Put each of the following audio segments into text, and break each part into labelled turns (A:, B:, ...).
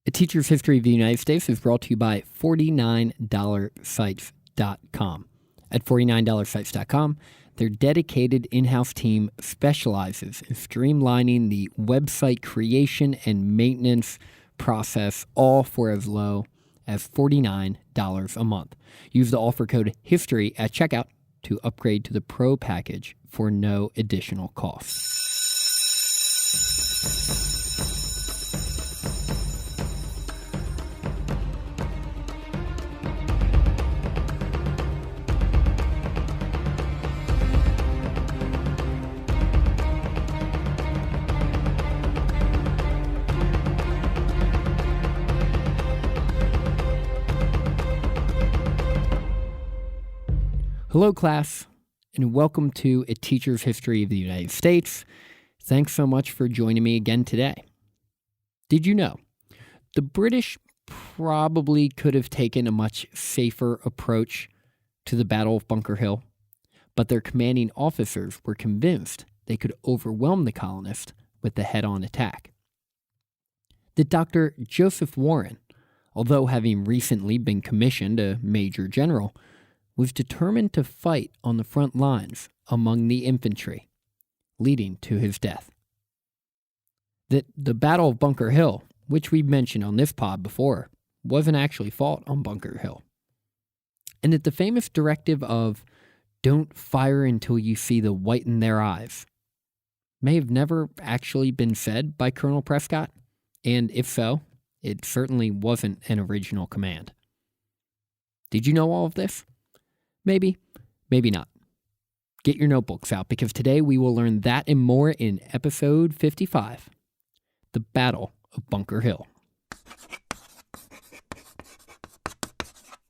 A: A Teacher's History of the United States is brought to you by $49sites.com. At $49sites.com, their dedicated in-house team specializes in streamlining the website creation and maintenance process, all for as low as $49 a month. Use the offer code HISTORY at checkout to upgrade to the Pro package for no additional cost. Hello, class, and welcome to A Teacher's History of the United States. Thanks so much for joining me again today. Did you know the British probably could have taken a much safer approach to the Battle of Bunker Hill, but their commanding officers were convinced they could overwhelm the colonists with the head-on attack? That Dr. Joseph Warren, although having recently been commissioned a major general, was determined to fight on the front lines among the infantry, leading to his death. That the Battle of Bunker Hill, which we've mentioned on this pod before, wasn't actually fought on Bunker Hill. And that the famous directive of "don't fire until you see the white in their eyes" may have never actually been said by Colonel Prescott, and if so, it certainly wasn't an original command. Did you know all of this? Maybe, maybe not. Get your notebooks out, because today we will learn that and more in episode 55, The Battle of Bunker Hill.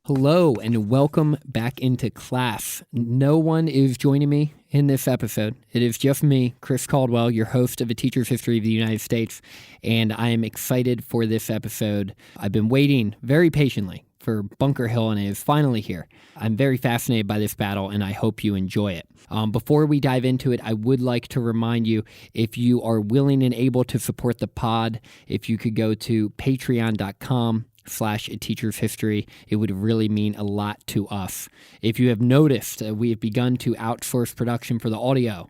A: Hello, and welcome back into class. No one is joining me in this episode. It is just me, Chris Caldwell, your host of A Teacher's History of the United States, and I am excited for this episode. I've been waiting very patiently for Bunker Hill, and it is finally here. I'm very fascinated by this battle, and I hope you enjoy it. Before we dive into it, I would like to remind you, if you are willing and able to support the pod, if you could go to patreon.com/ateachershistory, it would really mean a lot to us. If you have noticed, we have begun to outsource production for the audio.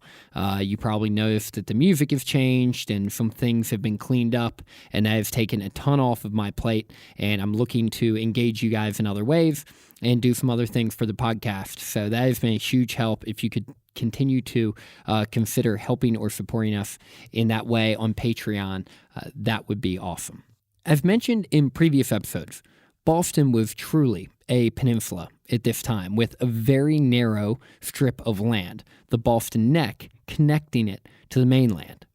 A: You probably noticed that the music has changed and some things have been cleaned up, and that has taken a ton off of my plate, and I'm looking to engage you guys in other ways and do some other things for the podcast. So that has been a huge help. If you could continue to consider helping or supporting us in that way on Patreon, that would be awesome. As mentioned in previous episodes, Boston was truly a peninsula at this time, with a very narrow strip of land, the Boston Neck, connecting it to the mainland.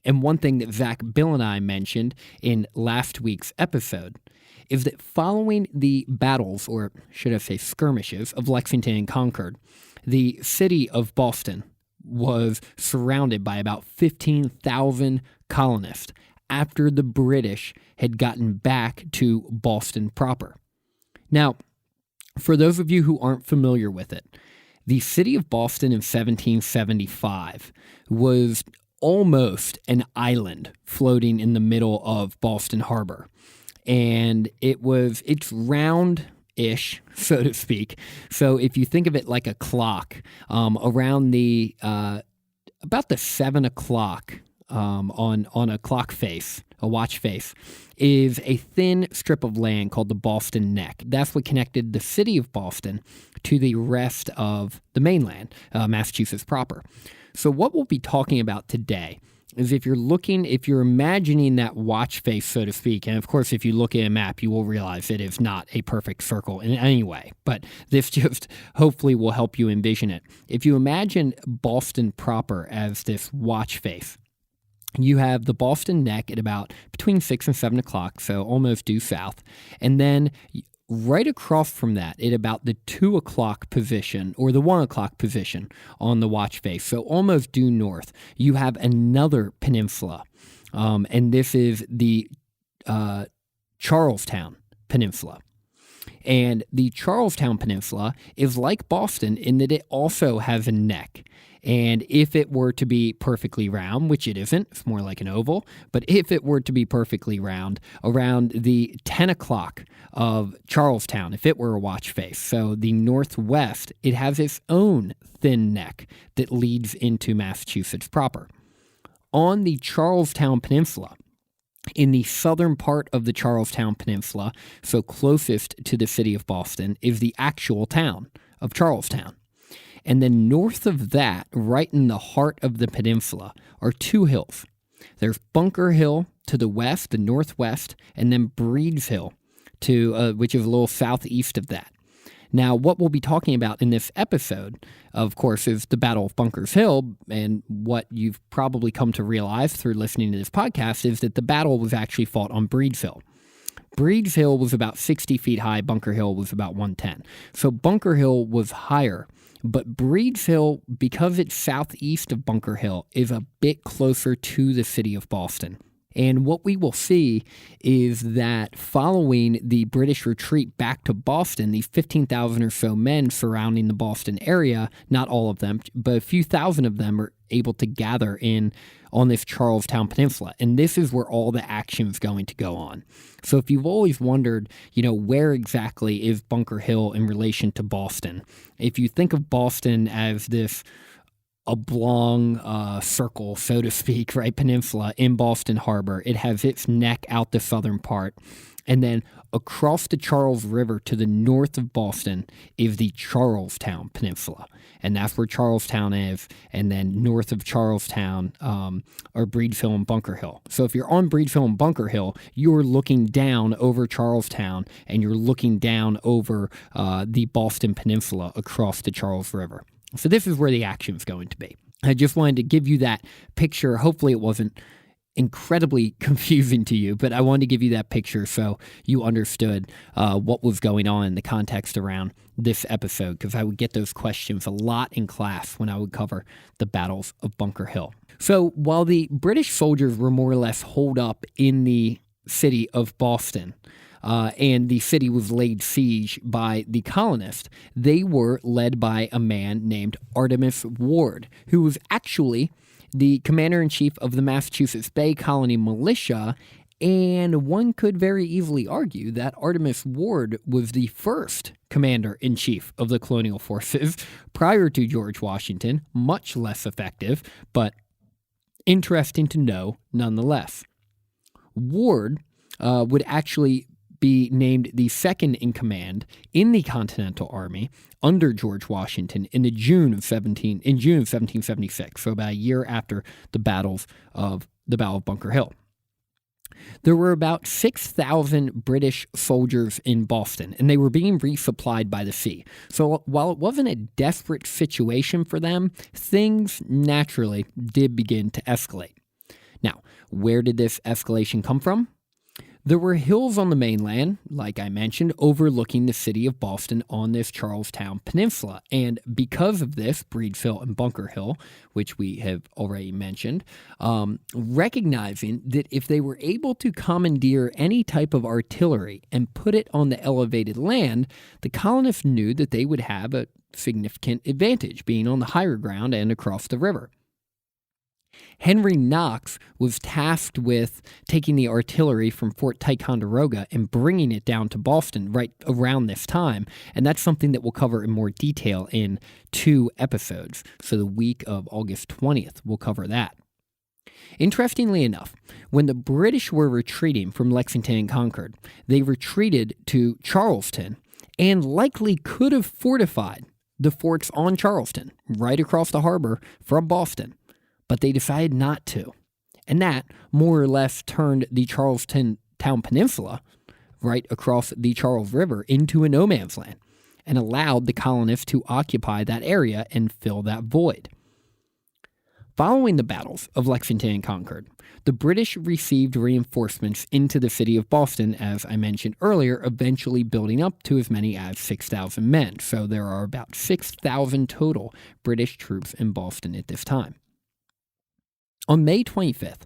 A: And one thing that Zach, Bill, and I mentioned in last week's episode is that following the battles, or should I say skirmishes, of Lexington and Concord, the city of Boston was surrounded by about 15,000 colonists after the British had gotten back to Boston proper. Now, for those of you who aren't familiar with it, the city of Boston in 1775 was almost an island floating in the middle of Boston Harbor. And it's round-ish, so to speak. So if you think of it like a clock, around the about the 7 o'clock on a clock face, a watch face, is a thin strip of land called the Boston Neck. That's what connected the city of Boston to the rest of the mainland, Massachusetts proper. So what we'll be talking about today is if you're imagining that watch face, so to speak, and of course, if you look at a map, you will realize it is not a perfect circle in any way, but this just hopefully will help you envision it. If you imagine Boston proper as this watch face, you have the Boston Neck at about between 6 and 7 o'clock, so almost due south, and then right across from that, at about the 2 o'clock position or the 1 o'clock position on the watch face, so almost due north, you have another peninsula, and this is the Charlestown Peninsula. And the Charlestown Peninsula is like Boston in that it also has a neck. And if it were to be perfectly round, which it isn't, it's more like an oval, but if it were to be perfectly round, around the 10 o'clock of Charlestown, if it were a watch face, so the northwest, it has its own thin neck that leads into Massachusetts proper. On the Charlestown Peninsula, in the southern part of the Charlestown Peninsula, so closest to the city of Boston, is the actual town of Charlestown. And then north of that, right in the heart of the peninsula, are two hills. There's Bunker Hill to the west, the northwest, and then Breed's Hill, which is a little southeast of that. Now, what we'll be talking about in this episode, of course, is the Battle of Bunker's Hill, and what you've probably come to realize through listening to this podcast is that the battle was actually fought on Breed's Hill. Breed's Hill was about 60 feet high, Bunker Hill was about 110. So Bunker Hill was higher, but Breed's Hill, because it's southeast of Bunker Hill, is a bit closer to the city of Boston. And what we will see is that following the British retreat back to Boston, the 15,000 or so men surrounding the Boston area, not all of them, but a few thousand of them are able to gather on this Charlestown Peninsula. And this is where all the action is going to go on. So if you've always wondered, where exactly is Bunker Hill in relation to Boston? If you think of Boston as this oblong circle, so to speak, right, peninsula in Boston Harbor. It has its neck out the southern part. And then across the Charles River to the north of Boston is the Charlestown Peninsula. And that's where Charlestown is. And then north of Charlestown are Breed's Hill and Bunker Hill. So if you're on Breed's Hill and Bunker Hill, you're looking down over Charlestown and you're looking down over the Boston Peninsula across the Charles River. So this is where the action is going to be. I just wanted to give you that picture. Hopefully it wasn't incredibly confusing to you, but I wanted to give you that picture so you understood what was going on in the context around this episode, because I would get those questions a lot in class when I would cover the battles of Bunker Hill. So while the British soldiers were more or less holed up in the city of Boston, and the city was laid siege by the colonists, they were led by a man named Artemus Ward, who was actually the commander-in-chief of the Massachusetts Bay Colony Militia, and one could very easily argue that Artemus Ward was the first commander-in-chief of the colonial forces prior to George Washington, much less effective, but interesting to know nonetheless. Ward would actually be named the second in command in the Continental Army under George Washington in June of 1776, so about a year after the Battle of Bunker Hill. There were about 6,000 British soldiers in Boston, and they were being resupplied by the sea. So while it wasn't a desperate situation for them, things naturally did begin to escalate. Now, where did this escalation come from? There were hills on the mainland, like I mentioned, overlooking the city of Boston on this Charlestown Peninsula. And because of this, Breed's Hill and Bunker Hill, which we have already mentioned, recognizing that if they were able to commandeer any type of artillery and put it on the elevated land, the colonists knew that they would have a significant advantage, being on the higher ground and across the river. Henry Knox was tasked with taking the artillery from Fort Ticonderoga and bringing it down to Boston right around this time, and that's something that we'll cover in more detail in 2 episodes. So the week of August 20th, we'll cover that. Interestingly enough, when the British were retreating from Lexington and Concord, they retreated to Charleston and likely could have fortified the forts on Charleston, right across the harbor from Boston. But they decided not to. And that more or less turned the Charlestown Peninsula, right across the Charles River, into a no man's land and allowed the colonists to occupy that area and fill that void. Following the battles of Lexington and Concord, the British received reinforcements into the city of Boston, as I mentioned earlier, eventually building up to as many as 6,000 men. So there are about 6,000 total British troops in Boston at this time. On May 25th,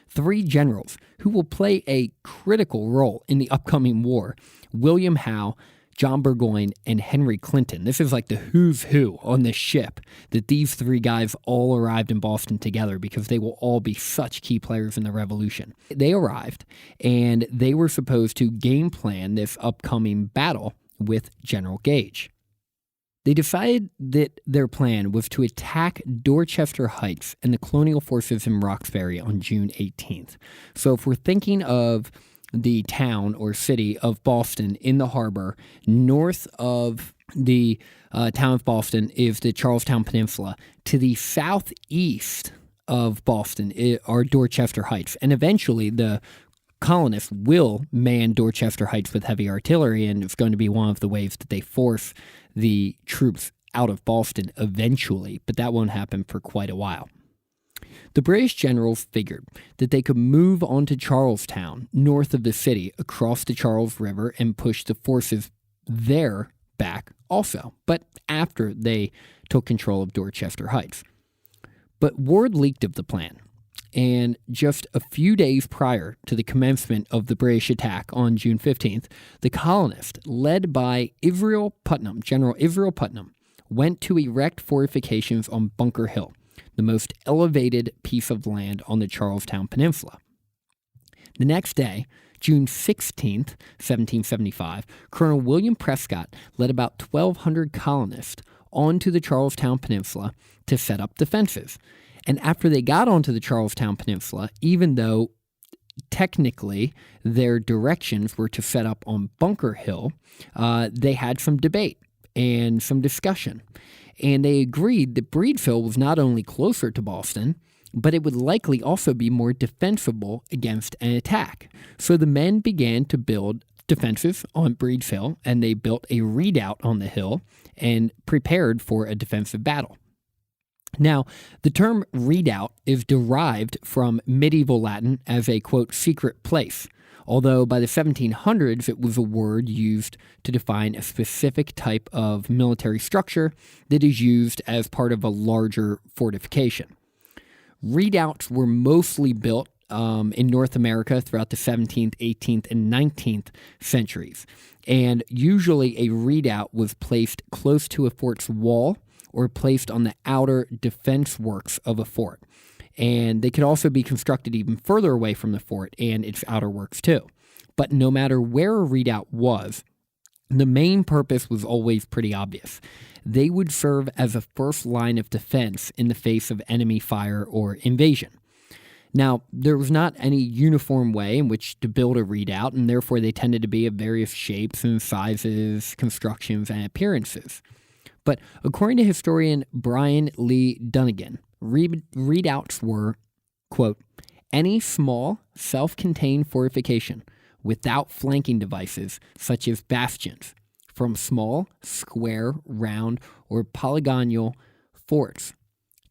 A: 3 generals who will play a critical role in the upcoming war, William Howe, John Burgoyne, and Henry Clinton. This is like the who's who on this ship, that these three guys all arrived in Boston together because they will all be such key players in the Revolution. They arrived, and they were supposed to game plan this upcoming battle with General Gage. They decided that their plan was to attack Dorchester Heights and the colonial forces in Roxbury on June 18th. So if we're thinking of the town or city of Boston in the harbor, north of the town of Boston is the Charlestown Peninsula. To the southeast of Boston are Dorchester Heights. And eventually the colonists will man Dorchester Heights with heavy artillery, and it's going to be one of the ways that they force the troops out of Boston eventually, but that won't happen for quite a while. The British generals figured that they could move on to Charlestown, north of the city, across the Charles River, and push the forces there back also, but after they took control of Dorchester Heights. But word leaked of the plan, and just a few days prior to the commencement of the British attack on June 15th, the colonists, led by General Israel Putnam, went to erect fortifications on Bunker Hill, the most elevated piece of land on the Charlestown Peninsula. The next day, June 16th, 1775, Colonel William Prescott led about 1,200 colonists onto the Charlestown Peninsula to set up defenses. And after they got onto the Charlestown Peninsula, even though technically their directions were to set up on Bunker Hill, they had some debate and some discussion. And they agreed that Breedville was not only closer to Boston, but it would likely also be more defensible against an attack. So the men began to build defenses on Breedville, and they built a redoubt on the hill and prepared for a defensive battle. Now, the term redoubt is derived from medieval Latin as a, quote, secret place, although by the 1700s it was a word used to define a specific type of military structure that is used as part of a larger fortification. Redoubts were mostly built in North America throughout the 17th, 18th, and 19th centuries, and usually a redoubt was placed close to a fort's wall or placed on the outer defense works of a fort. And they could also be constructed even further away from the fort and its outer works too. But no matter where a redoubt was, the main purpose was always pretty obvious. They would serve as a first line of defense in the face of enemy fire or invasion. Now, there was not any uniform way in which to build a redoubt, and therefore they tended to be of various shapes and sizes, constructions, and appearances. But according to historian Brian Lee Dunnigan, redoubts were, quote, any small, self-contained fortification without flanking devices such as bastions, from small, square, round, or polygonal forts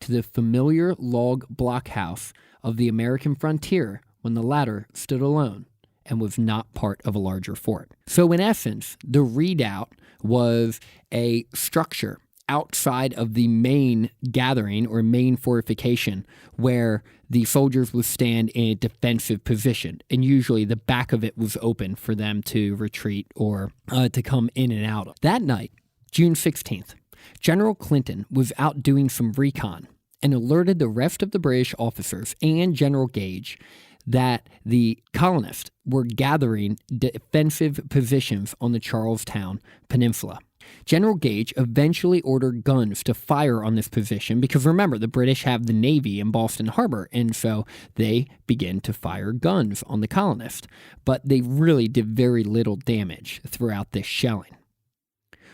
A: to the familiar log blockhouse of the American frontier when the latter stood alone and was not part of a larger fort. So in essence, the redoubt was a structure outside of the main gathering or main fortification where the soldiers would stand in a defensive position, and usually the back of it was open for them to retreat or to come in and out. That night, June 16th, General Clinton was out doing some recon and alerted the rest of the British officers and General Gage that the colonists were gathering defensive positions on the Charlestown Peninsula. General Gage eventually ordered guns to fire on this position because, remember, the British have the Navy in Boston Harbor, and so they begin to fire guns on the colonists. But they really did very little damage throughout this shelling.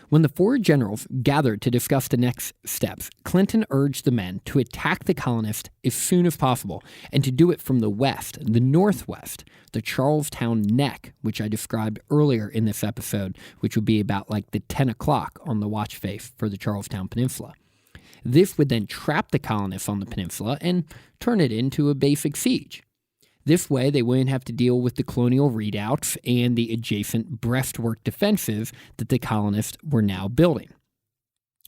A: When the four generals gathered to discuss the next steps, Clinton urged the men to attack the colonists as soon as possible and to do it from the west, the northwest, the Charlestown Neck, which I described earlier in this episode, which would be about like the 10 o'clock on the watch face for the Charlestown Peninsula. This would then trap the colonists on the peninsula and turn it into a basic siege. This way, they wouldn't have to deal with the colonial redoubts and the adjacent breastwork defenses that the colonists were now building.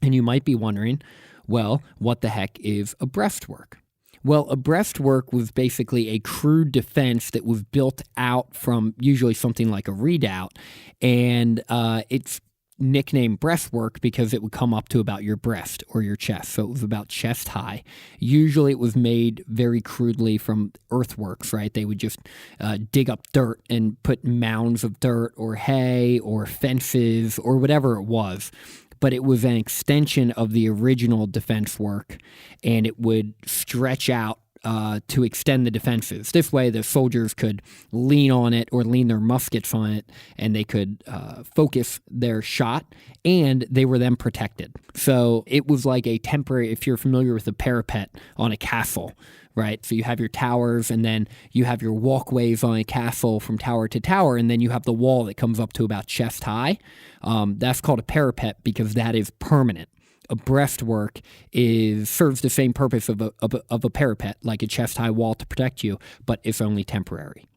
A: And you might be wondering, well, what the heck is a breastwork? Well, a breastwork was basically a crude defense that was built out from usually something like a redoubt, and it's nicknamed breastwork because it would come up to about your breast or your chest. So it was about chest high. Usually it was made very crudely from earthworks, right? They would just dig up dirt and put mounds of dirt or hay or fences or whatever it was. But it was an extension of the original defense work, and it would stretch out to extend the defenses. This way, the soldiers could lean on it or lean their muskets on it, and they could focus their shot, and they were then protected. So it was like a temporary, if you're familiar with a parapet on a castle, right? So you have your towers, and then you have your walkways on a castle from tower to tower, and then you have the wall that comes up to about chest high. That's called a parapet because that is permanent. A breastwork serves the same purpose of a parapet, like a chest-high wall to protect you, but it's only temporary.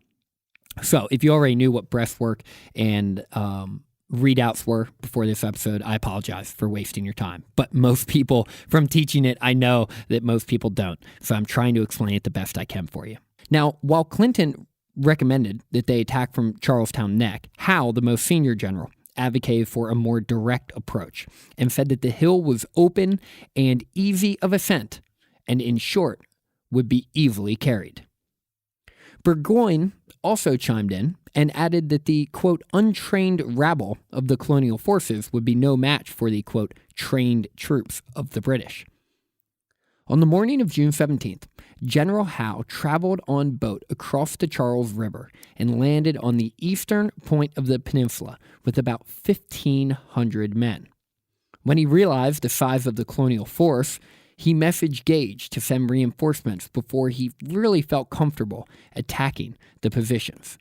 A: So if you already knew what breastwork and redoubts were before this episode, I apologize for wasting your time. But most people, from teaching it, I know that most people don't. So I'm trying to explain it the best I can for you. Now, while Clinton recommended that they attack from Charlestown Neck, Howe, the most senior general, advocated for a more direct approach and said that the hill was open and easy of ascent, and in short, would be easily carried. Burgoyne also chimed in and added that the, quote, untrained rabble of the colonial forces would be no match for the, quote, trained troops of the British. On the morning of June 17th, General Howe traveled on boat across the Charles River and landed on the eastern point of the peninsula with about 1,500 men. When he realized the size of the colonial force, he messaged Gage to send reinforcements before he really felt comfortable attacking the positions.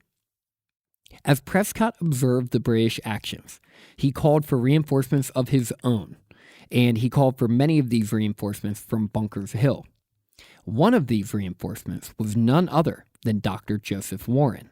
A: As Prescott observed the British actions, he called for reinforcements of his own, and he called for many of these reinforcements from Bunker's Hill. One of these reinforcements was none other than Dr. Joseph Warren.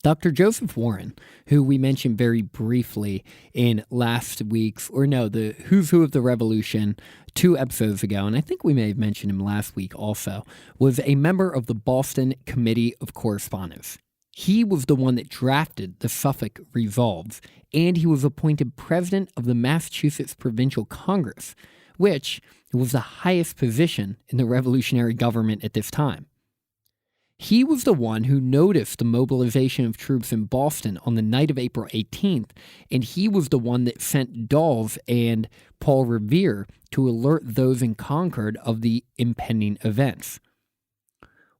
A: Dr. Joseph Warren, who we mentioned very briefly in the Who's Who of the Revolution 2 episodes ago, and I think we may have mentioned him last week also, was a member of the Boston Committee of Correspondence. He was the one that drafted the Suffolk Resolves, and he was appointed president of the Massachusetts Provincial Congress, which was the highest position in the revolutionary government at this time. He was the one who noticed the mobilization of troops in Boston on the night of April 18th, and he was the one that sent Dawes and Paul Revere to alert those in Concord of the impending events.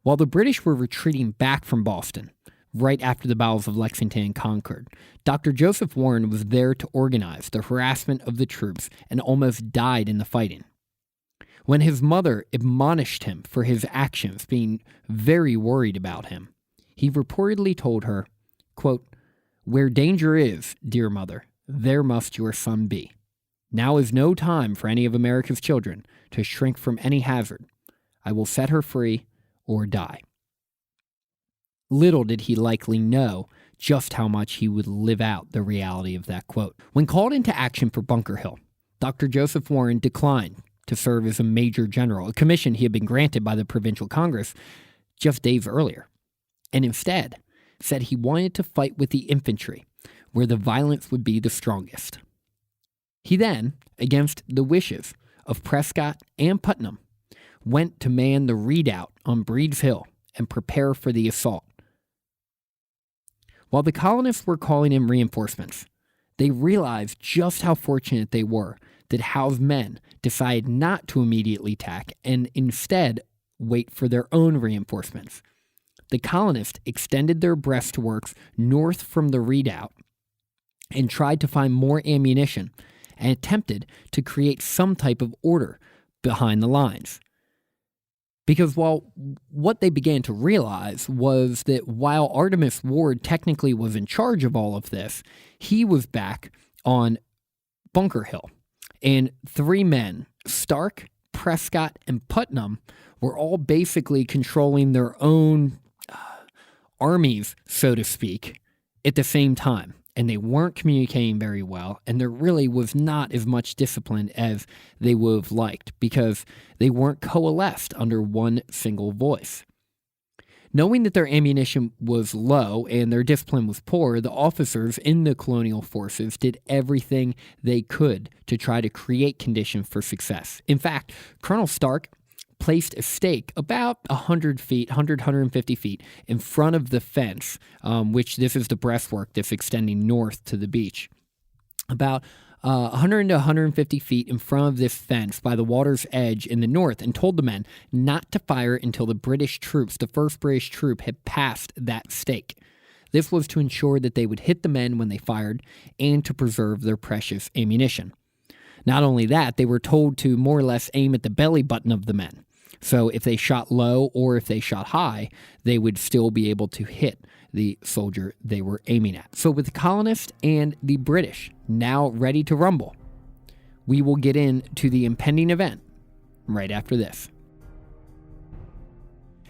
A: While the British were retreating back from Boston, right after the battles of Lexington and Concord, Dr. Joseph Warren was there to organize the harassment of the troops and almost died in the fighting. When his mother admonished him for his actions, being very worried about him, he reportedly told her, quote, "Where danger is, dear mother, there must your son be. Now is no time for any of America's children to shrink from any hazard. I will set her free or die." Little did he likely know just how much he would live out the reality of that quote. When called into action for Bunker Hill, Dr. Joseph Warren declined to serve as a major general, a commission he had been granted by the Provincial Congress just days earlier, and instead said he wanted to fight with the infantry, where the violence would be the strongest. He then, against the wishes of Prescott and Putnam, went to man the Redoubt on Breed's Hill and prepare for the assault. While the colonists were calling in reinforcements, they realized just how fortunate they were that Howe's men decided not to immediately attack and instead wait for their own reinforcements. The colonists extended their breastworks north from the Redoubt and tried to find more ammunition and attempted to create some type of order behind the lines. Because what they began to realize was that while Artemus Ward technically was in charge of all of this, he was back on Bunker Hill. And three men, Stark, Prescott, and Putnam, were all basically controlling their own armies, so to speak, at the same time. And they weren't communicating very well, and there really was not as much discipline as they would have liked because they weren't coalesced under one single voice. Knowing that their ammunition was low and their discipline was poor, the officers in the colonial forces did everything they could to try to create conditions for success. In fact, Colonel Stark placed a stake about 100 feet, 150 feet in front of the fence, which this is the breastwork that's extending north to the beach. About 100 to 150 feet in front of this fence by the water's edge in the north, and told the men not to fire until the British troops, the first British troop, had passed that stake. This was to ensure that they would hit the men when they fired and to preserve their precious ammunition. Not only that, they were told to more or less aim at the belly button of the men. So if they shot low or if they shot high, they would still be able to hit the soldier they were aiming at. So with the colonists and the British now ready to rumble, we will get into the impending event right after this.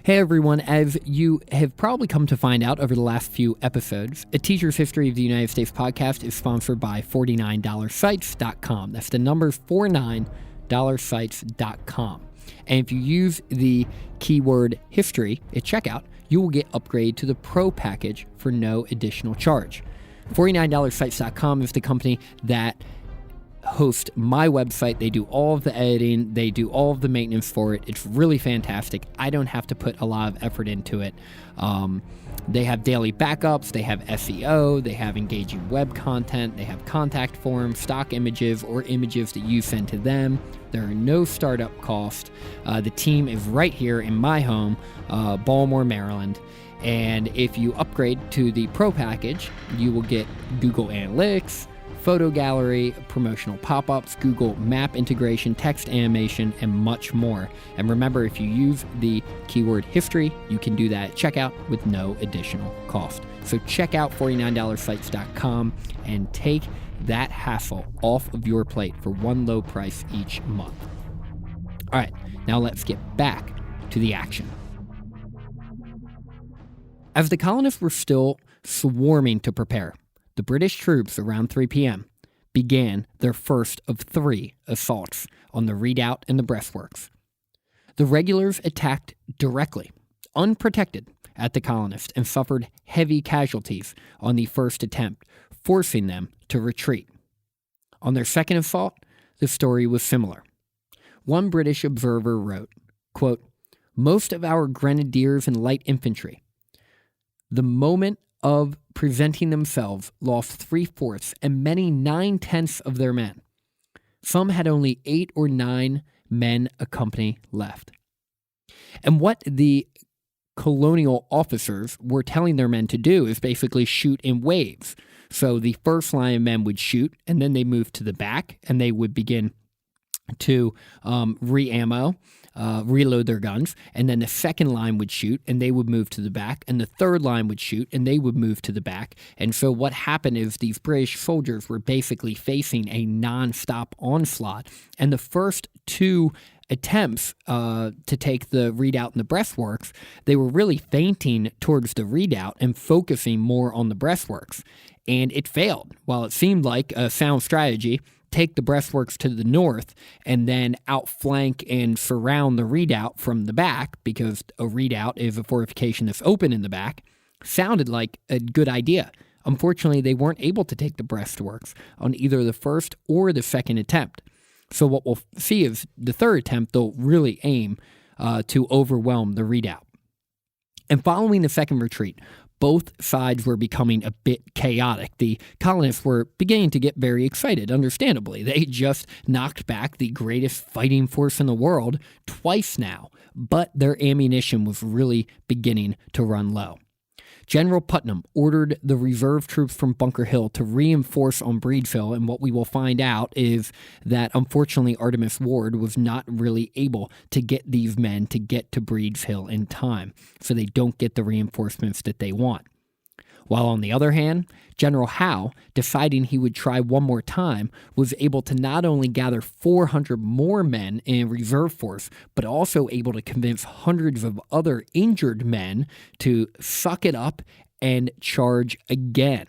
A: Hey everyone, as you have probably come to find out over the last few episodes, A Teacher's History of the United States podcast is sponsored by $49sites.com. That's the number $49sites.com. And if you use the keyword history at checkout, you will get upgrade to the Pro package for no additional charge. $49sites.com is the company that hosts my website. They do all of the editing. They do all of the maintenance for it. It's really fantastic. I don't have to put a lot of effort into it. They have daily backups. They have SEO. They have engaging web content. They have contact forms, stock images, or images that you send to them. There are no startup costs. The team is right here in my home, Baltimore, Maryland. And if you upgrade to the Pro package, you will get Google Analytics, photo gallery, promotional pop-ups, Google Map integration, text animation, and much more. And remember, if you use the keyword history, you can do that at checkout with no additional cost. So check out $49sites.com and take that hassle off of your plate for one low price each month. All right, now let's get back to the action. As the colonists were still swarming to prepare, the British troops around 3 p.m. began their first of 3 assaults on the Redoubt and the breastworks. The regulars attacked directly, unprotected, at the colonists and suffered heavy casualties on the first attempt, forcing them to retreat. On their second assault, the story was similar. One British observer wrote, quote, "Most of our grenadiers and light infantry, the moment of presenting themselves, lost 3/4 and many 9/10 of their men. Some had only 8 or 9 men a company left." And what the colonial officers were telling their men to do is basically shoot in waves. So the first line of men would shoot, and then they moved to the back, and they would begin to re-ammo, reload their guns, and then the second line would shoot, and they would move to the back, and the third line would shoot, and they would move to the back. And so what happened is these British soldiers were basically facing a non-stop onslaught, and the first 2 attempts to take the Redoubt and the breastworks, they were really feinting towards the Redoubt and focusing more on the breastworks. And it failed. While it seemed like a sound strategy, take the breastworks to the north and then outflank and surround the Redoubt from the back, because a Redoubt is a fortification that's open in the back, sounded like a good idea. Unfortunately, they weren't able to take the breastworks on either the first or the second attempt. So what we'll see is the third attempt, they'll really aim to overwhelm the Redoubt. And following the second retreat, both sides were becoming a bit chaotic. The colonists were beginning to get very excited, understandably. They just knocked back the greatest fighting force in the world twice now, but their ammunition was really beginning to run low. General Putnam ordered the reserve troops from Bunker Hill to reinforce on Breed's Hill, and what we will find out is that, unfortunately, Artemas Ward was not really able to get these men to get to Breed's Hill in time, so they don't get the reinforcements that they want. While on the other hand, General Howe, deciding he would try one more time, was able to not only gather 400 more men in reserve force, but also able to convince hundreds of other injured men to suck it up and charge again.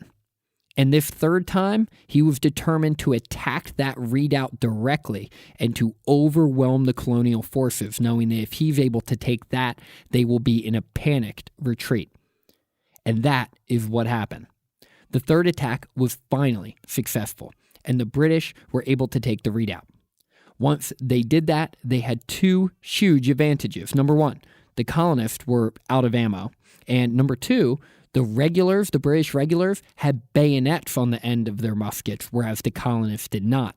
A: And this third time, he was determined to attack that redoubt directly and to overwhelm the colonial forces, knowing that if he's able to take that, they will be in a panicked retreat. And that is what happened. The third attack was finally successful, and the British were able to take the redoubt. Once they did that, they had two huge advantages. Number one, the colonists were out of ammo. And number two, the British regulars, had bayonets on the end of their muskets, whereas the colonists did not.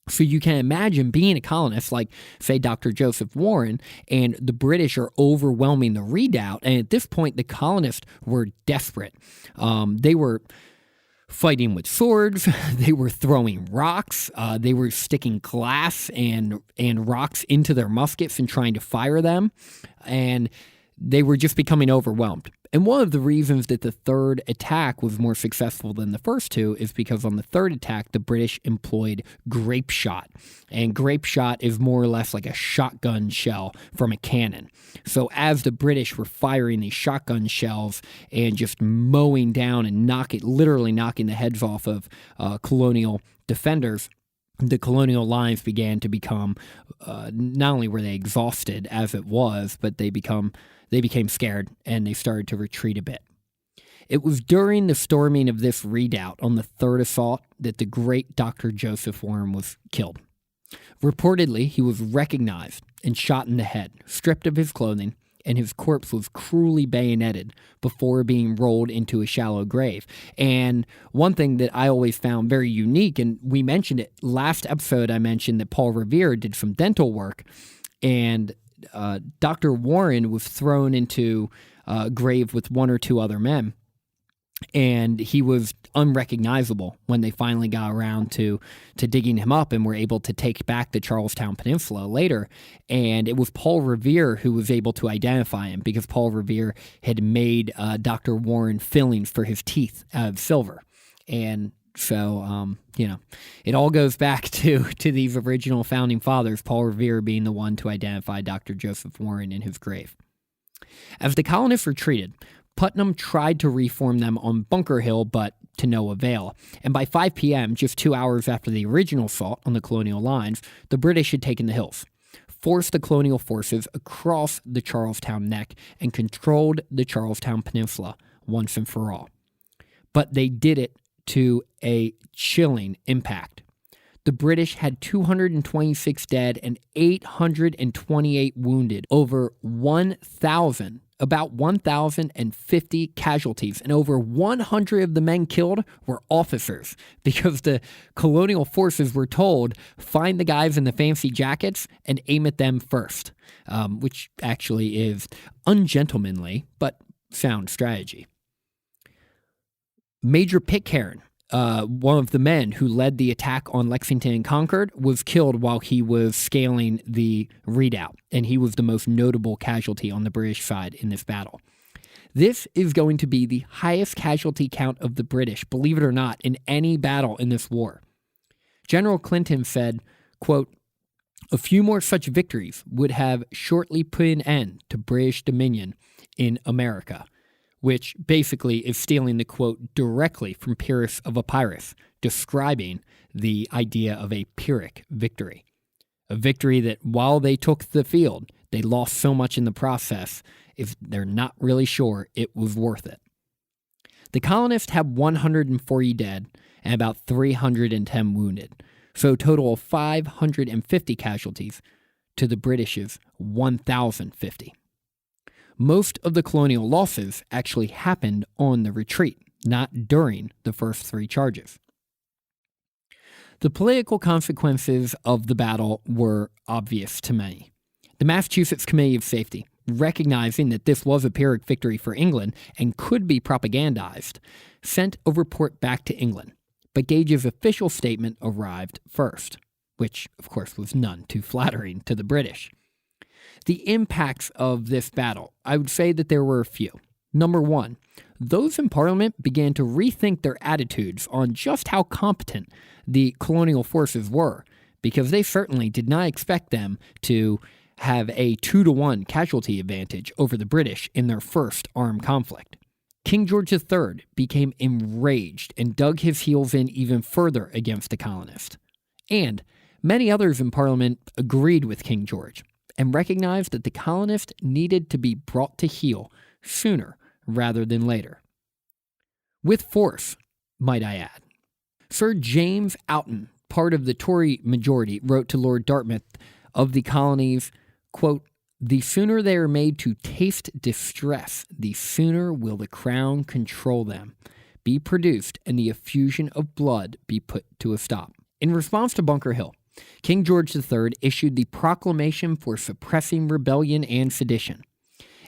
A: So you can imagine being a colonist like, say, Dr. Joseph Warren, and the British are overwhelming the redoubt. And at this point, the colonists were desperate. They were fighting with swords. They were throwing rocks. They were sticking glass and rocks into their muskets and trying to fire them. And they were just becoming overwhelmed. And one of the reasons that the third attack was more successful than the first two is because on the third attack, the British employed grape shot. And grape shot is more or less like a shotgun shell from a cannon. So as the British were firing these shotgun shells and just mowing down and literally knocking the heads off of colonial defenders, the colonial lines began to become, not only were they exhausted as it was, but they became scared and they started to retreat a bit. It was during the storming of this redoubt on the third assault that the great Dr. Joseph Warren was killed. Reportedly, he was recognized and shot in the head, stripped of his clothing, and his corpse was cruelly bayoneted before being rolled into a shallow grave. And one thing that I always found very unique, and we mentioned it last episode, I mentioned that Paul Revere did some dental work, and Dr. Warren was thrown into a grave with one or two other men, and he was unrecognizable when they finally got around to digging him up and were able to take back the Charlestown Peninsula later. And it was Paul Revere who was able to identify him because Paul Revere had made Dr. Warren fillings for his teeth out of silver. And so, it all goes back to these original founding fathers, Paul Revere being the one to identify Dr. Joseph Warren in his grave. As the colonists retreated, Putnam tried to reform them on Bunker Hill, but to no avail. And by 5 p.m., just 2 hours after the original assault on the colonial lines, the British had taken the hills, forced the colonial forces across the Charlestown Neck, and controlled the Charlestown Peninsula once and for all. But they did it to a chilling impact. The British had 226 dead and 828 wounded, about 1,050 casualties, and over 100 of the men killed were officers because the colonial forces were told, find the guys in the fancy jackets and aim at them first, which actually is ungentlemanly, but sound strategy. Major Pitcairn, one of the men who led the attack on Lexington and Concord, was killed while he was scaling the redoubt, and he was the most notable casualty on the British side in this battle. This is going to be the highest casualty count of the British, believe it or not, in any battle in this war. General Clinton said, quote, "A few more such victories would have shortly put an end to British dominion in America," which basically is stealing the quote directly from Pyrrhus of Epirus, describing the idea of a Pyrrhic victory. A victory that while they took the field, they lost so much in the process, if they're not really sure it was worth it. The colonists had 140 dead and about 310 wounded, so a total of 550 casualties to the British's 1,050. Most of the colonial losses actually happened on the retreat, not during the first three charges. The political consequences of the battle were obvious to many. The Massachusetts Committee of Safety, recognizing that this was a Pyrrhic victory for England and could be propagandized, sent a report back to England, but Gage's official statement arrived first, which, of course, was none too flattering to the British. The impacts of this battle, I would say that there were a few. Number one, those in Parliament began to rethink their attitudes on just how competent the colonial forces were, because they certainly did not expect them to have a 2-to-1 casualty advantage over the British in their first armed conflict. King George III became enraged and dug his heels in even further against the colonists. And many others in Parliament agreed with King George and recognized that the colonists needed to be brought to heel sooner rather than later. With force, might I add. Sir James Oughton, part of the Tory majority, wrote to Lord Dartmouth of the colonies, quote, "The sooner they are made to taste distress, the sooner will the crown control them, be produced, and the effusion of blood be put to a stop." In response to Bunker Hill, King George III issued the Proclamation for suppressing rebellion and sedition.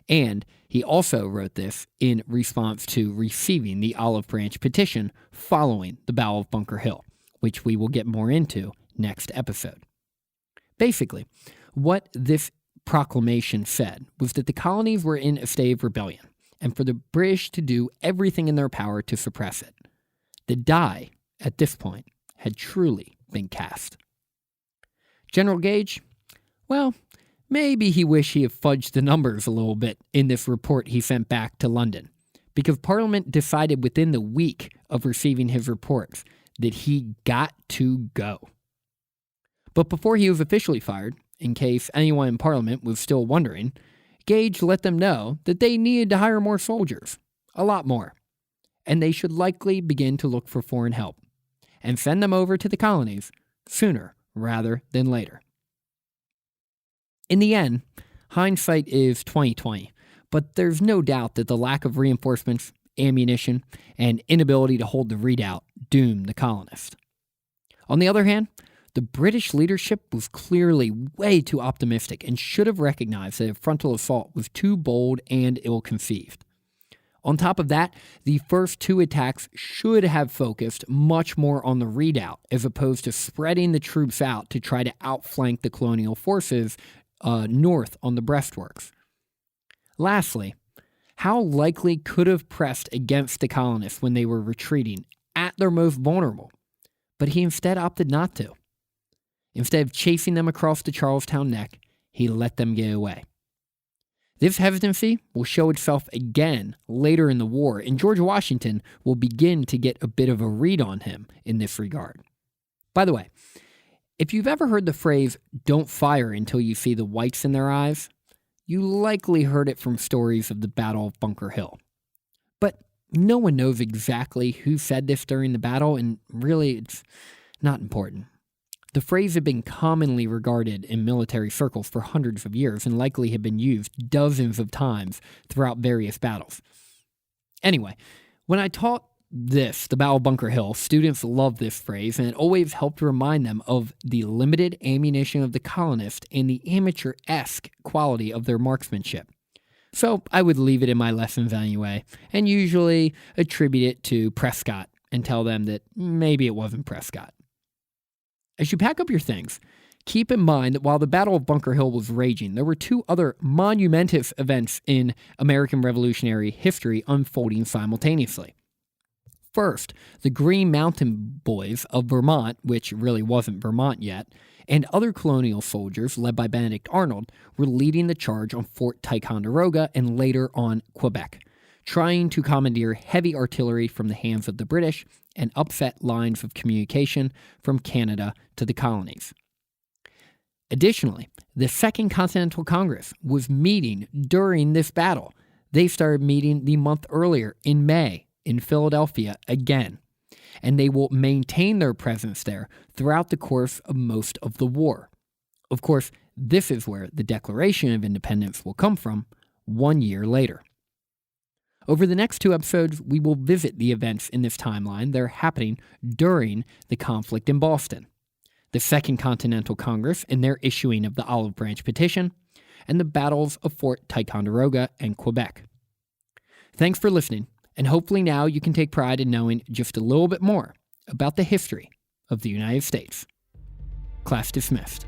A: And he also wrote this in response to receiving the Olive Branch petition following the Battle of Bunker Hill, which we will get more into next episode. Basically, what this proclamation said was that the colonies were in a state of rebellion, and for the British to do everything in their power to suppress it. The die, at this point, had truly been cast. General Gage? Well, maybe he wished he had fudged the numbers a little bit in this report he sent back to London, because Parliament decided within the week of receiving his reports that he got to go. But before he was officially fired, in case anyone in Parliament was still wondering, Gage let them know that they needed to hire more soldiers, a lot more, and they should likely begin to look for foreign help and send them over to the colonies sooner rather than later. In the end, hindsight is 20/20, but there's no doubt that the lack of reinforcements, ammunition, and inability to hold the Redoubt doomed the colonists. On the other hand, the British leadership was clearly way too optimistic and should have recognized that a frontal assault was too bold and ill-conceived. On top of that, the first two attacks should have focused much more on the Redoubt as opposed to spreading the troops out to try to outflank the colonial forces north on the breastworks. Lastly, how likely could have pressed against the colonists when they were retreating at their most vulnerable? But he instead opted not to. Instead of chasing them across the Charlestown Neck, he let them get away. This hesitancy will show itself again later in the war, and George Washington will begin to get a bit of a read on him in this regard. By the way, if you've ever heard the phrase, "don't fire until you see the whites in their eyes," you likely heard it from stories of the Battle of Bunker Hill. But no one knows exactly who said this during the battle, and really it's not important. The phrase had been commonly regarded in military circles for hundreds of years and likely had been used dozens of times throughout various battles. Anyway, when I taught the Battle of Bunker Hill, students loved this phrase, and it always helped remind them of the limited ammunition of the colonists and the amateur-esque quality of their marksmanship. So I would leave it in my lessons anyway, and usually attribute it to Prescott and tell them that maybe it wasn't Prescott. As you pack up your things, keep in mind that while the Battle of Bunker Hill was raging, there were two other monumentous events in American Revolutionary history unfolding simultaneously. First, the Green Mountain Boys of Vermont, which really wasn't Vermont yet, and other colonial soldiers led by Benedict Arnold were leading the charge on Fort Ticonderoga and later on Quebec, trying to commandeer heavy artillery from the hands of the British and upset lines of communication from Canada to the colonies. Additionally, the Second Continental Congress was meeting during this battle. They started meeting the month earlier in May in Philadelphia again, and they will maintain their presence there throughout the course of most of the war. Of course, this is where the Declaration of Independence will come from 1 year later. Over the next 2 episodes, we will visit the events in this timeline that are happening during the conflict in Boston, the Second Continental Congress and their issuing of the Olive Branch Petition, and the battles of Fort Ticonderoga and Quebec. Thanks for listening, and hopefully now you can take pride in knowing just a little bit more about the history of the United States. Class dismissed.